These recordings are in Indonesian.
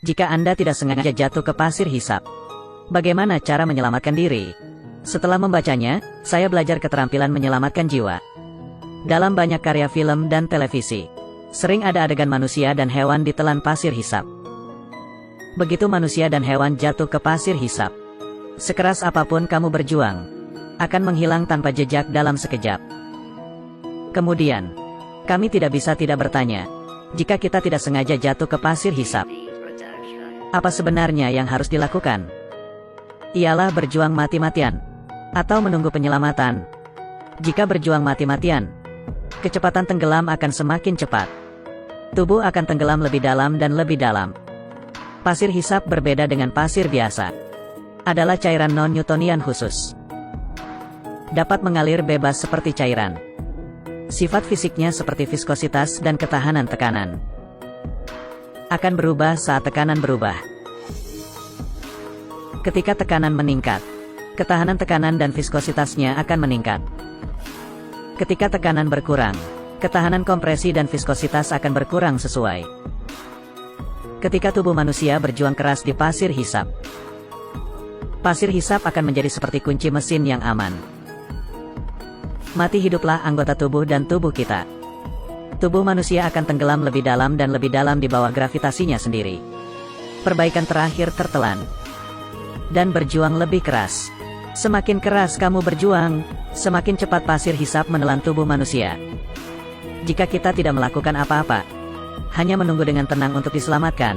Jika Anda tidak sengaja jatuh ke pasir hisap, bagaimana cara menyelamatkan diri? Setelah membacanya, saya belajar keterampilan menyelamatkan jiwa. Dalam banyak karya film dan televisi, sering ada adegan manusia dan hewan ditelan pasir hisap. Begitu manusia dan hewan jatuh ke pasir hisap, sekeras apapun kamu berjuang, akan menghilang tanpa jejak dalam sekejap. Kemudian, kami tidak bisa tidak bertanya, jika kita tidak sengaja jatuh ke pasir hisap, apa sebenarnya yang harus dilakukan? Ialah berjuang mati-matian, atau menunggu penyelamatan. Jika berjuang mati-matian, kecepatan tenggelam akan semakin cepat. Tubuh akan tenggelam lebih dalam dan lebih dalam. Pasir hisap berbeda dengan pasir biasa. Adalah cairan non-Newtonian khusus. Dapat mengalir bebas seperti cairan. Sifat fisiknya seperti viskositas dan ketahanan tekanan. Akan berubah saat tekanan berubah. Ketika tekanan meningkat, ketahanan tekanan dan viskositasnya akan meningkat. Ketika tekanan berkurang, ketahanan kompresi dan viskositas akan berkurang sesuai. Ketika tubuh manusia berjuang keras di pasir hisap, pasir hisap akan menjadi seperti kunci mesin yang aman. Mati hiduplah anggota tubuh dan tubuh kita. Tubuh manusia akan tenggelam lebih dalam dan lebih dalam di bawah gravitasinya sendiri. Perbaikan terakhir tertelan. Dan berjuang lebih keras. Semakin keras kamu berjuang, semakin cepat pasir hisap menelan tubuh manusia. Jika kita tidak melakukan apa-apa, hanya menunggu dengan tenang untuk diselamatkan,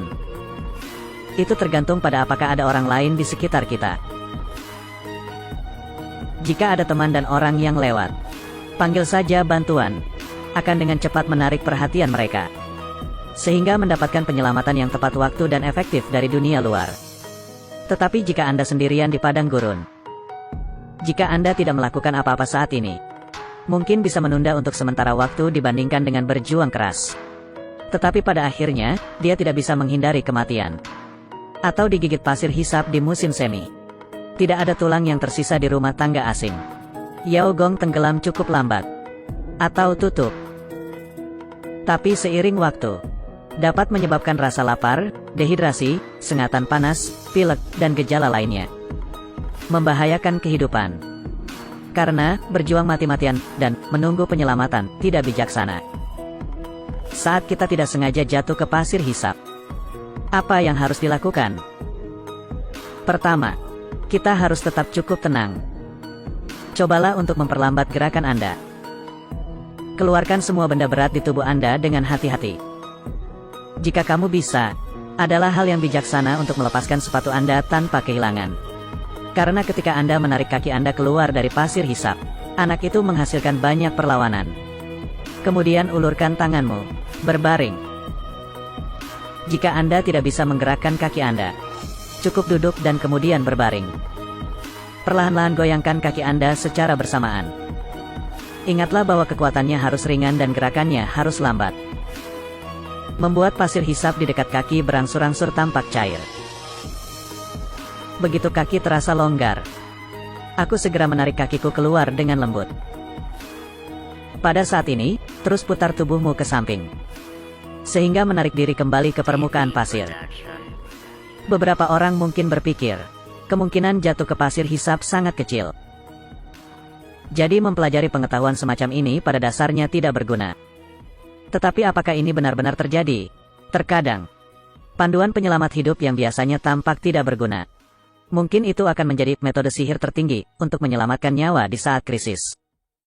itu tergantung pada apakah ada orang lain di sekitar kita. Jika ada teman dan orang yang lewat, panggil saja bantuan. Akan dengan cepat menarik perhatian mereka, sehingga mendapatkan penyelamatan yang tepat waktu dan efektif dari dunia luar. Tetapi jika Anda sendirian di padang gurun, jika Anda tidak melakukan apa-apa saat ini, mungkin bisa menunda untuk sementara waktu dibandingkan dengan berjuang keras. Tetapi pada akhirnya, dia tidak bisa menghindari kematian. Atau digigit pasir hisap di musim semi. Tidak ada tulang yang tersisa di rumah tangga asing. Yao Gong tenggelam cukup lambat. Atau tutup. Tapi seiring waktu, dapat menyebabkan rasa lapar, dehidrasi, sengatan panas, pilek, dan gejala lainnya. Membahayakan kehidupan. Karena, berjuang mati-matian, dan menunggu penyelamatan, tidak bijaksana. Saat kita tidak sengaja jatuh ke pasir hisap, apa yang harus dilakukan? Pertama, kita harus tetap cukup tenang. Cobalah untuk memperlambat gerakan Anda. Keluarkan semua benda berat di tubuh Anda dengan hati-hati. Jika kamu bisa, adalah hal yang bijaksana untuk melepaskan sepatu Anda tanpa kehilangan. Karena ketika Anda menarik kaki Anda keluar dari pasir hisap, anak itu menghasilkan banyak perlawanan. Kemudian ulurkan tanganmu, berbaring. Jika Anda tidak bisa menggerakkan kaki Anda, cukup duduk dan kemudian berbaring. Perlahan-lahan goyangkan kaki Anda secara bersamaan. Ingatlah bahwa kekuatannya harus ringan dan gerakannya harus lambat. Membuat pasir hisap di dekat kaki berangsur-angsur tampak cair. Begitu kaki terasa longgar, aku segera menarik kakiku keluar dengan lembut. Pada saat ini, terus putar tubuhmu ke samping, sehingga menarik diri kembali ke permukaan pasir. Beberapa orang mungkin berpikir, kemungkinan jatuh ke pasir hisap sangat kecil. Jadi mempelajari pengetahuan semacam ini pada dasarnya tidak berguna. Tetapi apakah ini benar-benar terjadi? Terkadang, panduan penyelamat hidup yang biasanya tampak tidak berguna. Mungkin itu akan menjadi metode sihir tertinggi untuk menyelamatkan nyawa di saat krisis.